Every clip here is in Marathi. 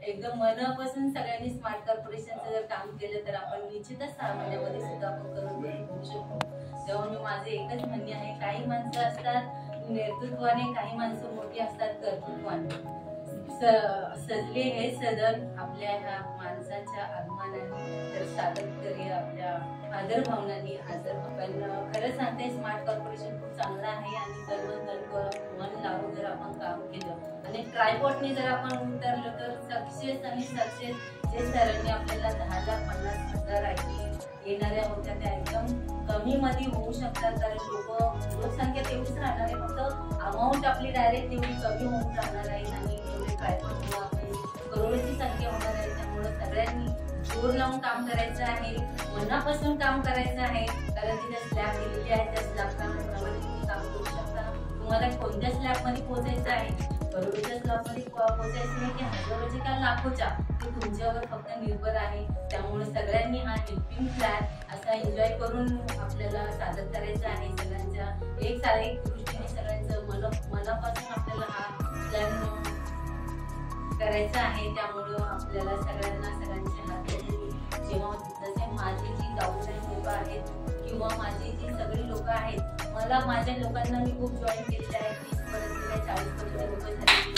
एकदम मनापासून सगळ्यांनी स्मार्ट कॉर्पोरेशनचं जर काम केलं तर आपण निश्चितच 6 महिन्यामध्ये सुद्धा आपण करोडपती होऊ शकतो। तेव्हा मी माझे एकच म्हणणे आहे, काही माणसं असतात नेतृत्वाने, काही माणसं मोठी असतात कर्तृत्वाने। सजले हे सदन आपल्या ह्या माणसाच्या अभिमानाने, तर सादर करूया आपल्या आदर भावनांनी। पण खरं सांगते, स्मार्ट कॉर्पोरेशन खूप चांगलं आहे आणि मन लावून जर आपण काम केलं आणि ट्रायपॉडने जर आपण उतरलो तर सक्सेस आणि सक्सेस जे सरांनी आपल्याला 10,50,000 येणाऱ्या होत्या त्या एकदम कमी मध्ये होऊ शकतात, कारण लोकसंख्या तेवढीच राहणार आहे, फक्त अमाऊंट आपली डायरेक्ट तेवढी कमी होऊन राहणार आहे आणि तेवढे ट्रायपॉड आपली करोडोची संख्या होणार आहे। त्यामुळे सगळ्यांनी जोर लावून काम करायचं आहे, मनापासून काम करायचं आहे, कारण तिथे स्लॅब दिलेली आहे, त्या स्लॅबप्रमाणे तुम्ही काम करू शकता। तुम्हाला कोणत्या स्लॅब मध्ये पोहोचायचं आहे, करोडोच्या स्लॅब मध्ये पोहोचायचं आहे की हजारोच्या का लाखोच्या, ते तुमच्यावर फक्त निर्भर आहे। त्यामुळे सगळ्यांनी हा हेल्पिंग प्लॅन असा एन्जॉय करून आपल्याला सादर करायचा आहे। सगळ्यांच्या एक दृष्टीने सगळ्यांचं मनापासून आपल्याला हा प्लॅन करायचा आहे। त्यामुळे आपल्याला सगळ्यांचे हात जोडून, जेव्हा जसे माझे जी डाऊनलाईन लोक आहेत किंवा माझी जी सगळी लोक आहेत, माझ्या लोकांना मी खूप जॉईन केलेले आहे, 30 पर्यंत 40 पर्यंत लोक झालेली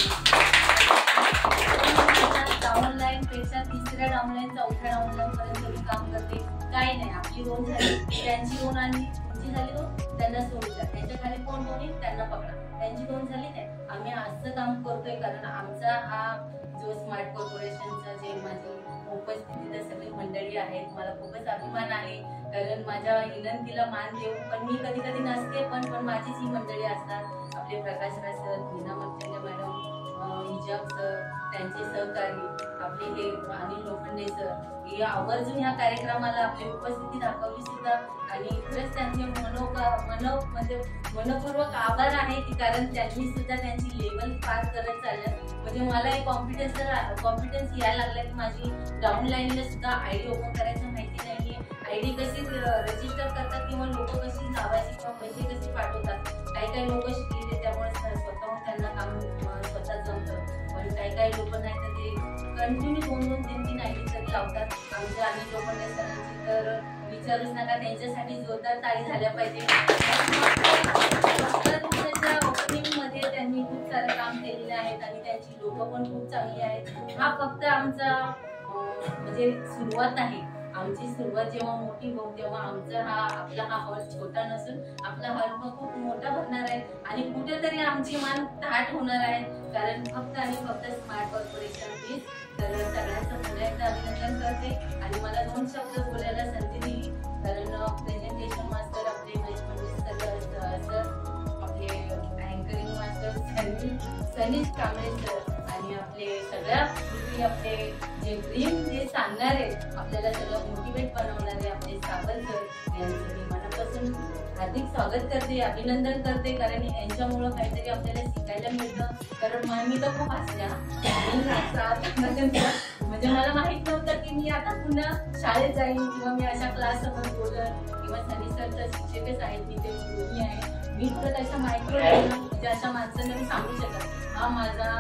डाऊनलाईन पेक्षा 3ऱ्या डाऊनलाईन 4थ्या डाऊनलाईन पर्यंत मी काम करते। काही नाही, आपली लोन झाली, त्यांची लोन आणि तुमची झाली लोन, त्यांना सोडून द्या, त्यांच्या खाली कोण होईल त्यांना पकडा, त्यांची लोन झाली नाही। आम्ही असं काम करतोय कारण आमचा हा जो स्मार्ट कॉर्पोरेशनचा जे माझी उपस्थितीत सगळी मंडळी आहेत, मला खूपच अभिमान आहे, कारण माझ्या विनंतीला मान देऊ पण मी कधी कधी नसते, पण माझीच ही मंडळी असतात। आपले Prakash Raj sir, Meena merchant madam, हिजाब सर, त्यांचे सहकारी आपले हे अनिल लोखंडे सर, हे आवर्जून ह्या कार्यक्रमाला आपली उपस्थिती दाखवली सुद्धा आणि खरंच त्यांचे मनपूर्वक आभार आहे, कारण त्यांनी सुद्धा त्यांची लेवल पार करत चाललं। म्हणजे मला एक कॉन्फिडन्स यायला लागला की माझी डाऊनलाईनला सुद्धा आयडी ओपन करायचं माहिती नाहीये, आयडी कशी रजिस्टर करतात किंवा लोक कशी लावायची किंवा पैसे कसे पाठवतात, काही लोक शिकलेले त्यामुळे स्वतःहून त्यांना काम स्वतः जमतं, पण काही लोक नाही तर ते कंटिन्यू 2-2, 3-3 आयडी तरी लावतात। आमच्या अनेक लोकांना सरांची तर विचारूच नका, त्यांच्यासाठी जोरदार ताळी झाल्या पाहिजे। ओपनिंग मध्ये त्यांनी खूप सारे काम केलेले आहेत आणि त्यांची लोक पण खूप चांगली आहेत। हा फक्त आमचा म्हणजे सुरुवात आहे, आमची सुरुवात जेव्हा मोठी होऊ तेव्हा आपला हा हॉल छोटा नसून आपला हॉल खूप मोठा भरणार आहे आणि कुठेतरी आमची मान ताठ होणार आहे, कारण फक्त आणि फक्त स्मार्ट कॉर्पोरेशन प्लीज। तर सगळ्यांचं पुन्हा एकदा अभिनंदन करते आणि मला 2 शब्द बोलायला संधी दिली, कारण प्रेझेंटेशन मास्टर आपले महेश पंडित सर, आपले anchoring master Sanish Kamble sir आणि आपले आपले जे ड्रीम जे सांगणारे, आपल्याला सगळं मोटिवेट बनवणारे आपले सागर सर यांचं मी मनापासून हार्दिक स्वागत करते, अभिनंदन करते, कारण यांच्यामुळे काहीतरी आपल्याला शिकायला मिळतं। कारण मी तर खूप हसल्या, म्हणजे मला माहित नव्हतं की मी आता पुन्हा शाळेत जाईन किंवा मी अशा क्लास समोर बोलत, किंवा सनी सर तर शिक्षकच आहेत, मी ते दोन्ही आहे, मी परत अशा मायक्रो म्हणजे अशा माणसांना मी सांगू शकत, हा माझा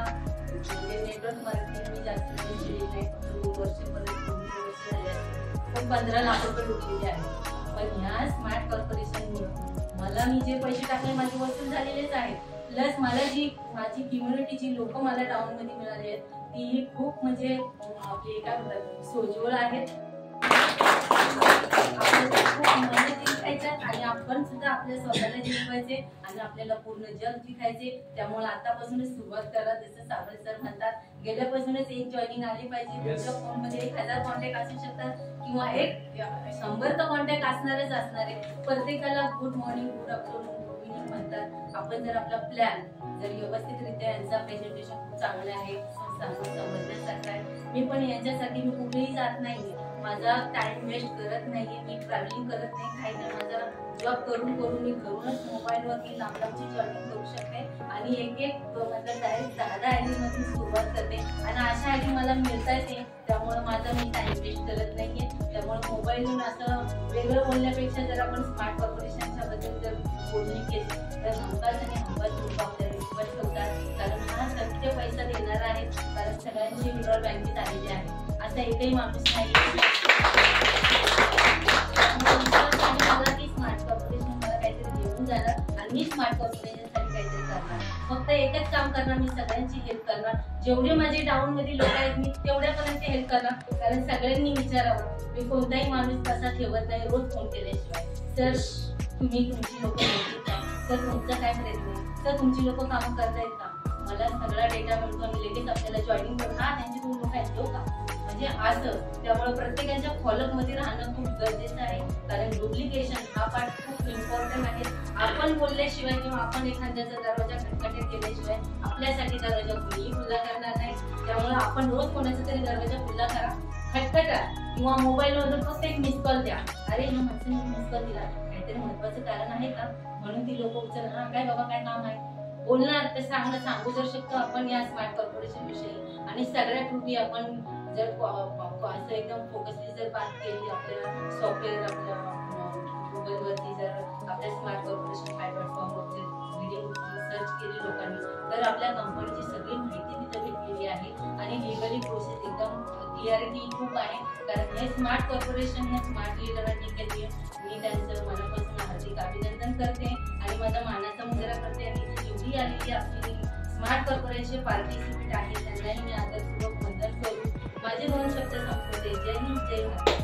म्हणजे नेटवर्क मार्केटिंग मी जास्त केलेली नाही, 2 वर्षापर्यंत 2 वर्ष झाले पण 15 लाख रुपये लुटलेले आहेत। पण ह्या स्मार्ट कॉर्पोरेशनमुळे मला मी जे पैसे टाकले माझे वसूल झालेलेच आहेत, प्लस मला माझी कम्युनिटी जी लोक मला टाउन मध्ये मिळाले आहेत ती खूप म्हणजे आपले काय म्हणतात सोज्वळ आहेत, आणि आपण सुद्धा आपल्या स्वतःला जिंकवायचे आणि आपल्याला पूर्ण जग जिंकायचे। त्यामुळे आतापासूनच सुरुवात करा, जसं सागर सर म्हणतात, गेल्यापासूनच एक जॉईनिंग आली पाहिजे। तुमच्या फोन मध्ये 1000 कॉन्टॅक्ट असू शकतात किंवा 100 तर कॉन्टॅक्ट असणारच असणारे, प्रत्येकाला good morning, good afternoon, good evening म्हणतात। आपण जर आपला प्लॅन जर व्यवस्थितरित्या, यांचा प्रेझेंटेशन खूप चांगलं आहे, समजण्यासारखं आहे, मी पण यांच्यासाठी मी कुठेही जात नाहीये, माझा टाइम वेस्ट करत नाहीये, मी ट्रॅव्हलिंग करत नाही, काही नाही, माझा जॉब करून मी घरूनच मोबाईलवरती लांबची जॉईनिंग करू शकते आणि एक मतलब डायरेक्ट 10 आयडी मधून सुरुवात करते आणि अशा आयडी मला मिळतात, त्यामुळे माझा मी टाइम वेस्ट करत नाहीये। त्यामुळे मोबाईलवरून असं वेगळं बोलण्यापेक्षा जर आपण स्मार्ट कॉर्पोरेशनच्या बद्दल जर बोलणी केली तर हमखास आणि हमखास लोक आपल्याला रिक्वेस्ट करतात, कारण हा सत्य पैसा देणार आहे, कारण सगळ्यांचे विड्रॉल बँकेत आलेले आहे. असा एकही माणूस नाही मला की स्मार्ट कॉर्पोरेशन मला काहीतरी देऊन जाणार आणि मी स्मार्ट कॉर्पोरेशनसाठी काहीतरी करणार. फक्त एकच काम करणार, मी सगळ्यांची हेल्प करणार. जेवढे माझे डाऊन मध्ये लोक आहेत मी तेवढ्यापर्यंत हेल्प करणार, कारण सगळ्यांनी विचारावं. मी कोणताही माणूस तसा ठेवत नाही रोज फोन केल्याशिवाय. सर तुम्ही तुमची लोक माहिती का, सर तुमचा काय प्रयत्न आहे, सर तुमची लोक कामं करतायत का, मला सगळा डेटा मिळतो आणि लगेच आपल्याला जॉईनिंग करून हा त्यांची तुम्ही लोक आहेत का, म्हणजे असं. त्यामुळे प्रत्येकाच्या फॉलोअप मध्ये राहणं खूप गरजेचं आहे, कारण डुप्लिकेशन हा पार्ट खूप इम्पॉर्टंट आहे. आपण बोलल्याशिवाय किंवा आपण एखाद्याचा दरवाजा खटखटीत केल्याशिवाय आपल्यासाठी दरवाजा कोणीही खुला करणार नाही. त्यामुळे आपण रोज कोणाचा तरी दरवाजा खुला करा, खटखटा, किंवा मोबाईल मधून फक्त एक मिस कॉल द्या. अरे ह्या माणसाने मिस कॉल दिला, काहीतरी महत्वाचं कारण आहे का, म्हणून ती लोक उचल हा काय बाबा काय काम आहे बोलणार ते सांगू जर शकतो आपण या स्मार्ट कॉर्पोरेशन विषयी. आणि सगळ्या त्रुटी आपण जर असं एकदम फोकसली जर बात केली आपल्या सॉफ्टवेअर आपल्या गुगलवरती, जर आपल्या स्मार्ट कॉर्पोरेशन प्लॅटफॉर्मवरती व्हिडिओ सर्च केली लोकांनी, तर आपल्या कंपनीची सगळी माहिती तिथे भेटलेली आहे आणि लिगली प्रोसेस एकदम क्लिअरिटी खूप आहे. कारण हे स्मार्ट कॉर्पोरेशन हे स्मार्ट लीडरांनी केली आहे. मी त्यांचं मनापासून हार्दिक अभिनंदन करते आणि माझा मानाचा मुजरा करते. आणि जेवढी आलेली आपली स्मार्ट कॉर्पोरेशन पार्टिसिपेट आहे त्यांनाही मी आदरपूर्वक वंदन करू. माझे 2 शब्द संपवते. जय हिंद, जय भारत.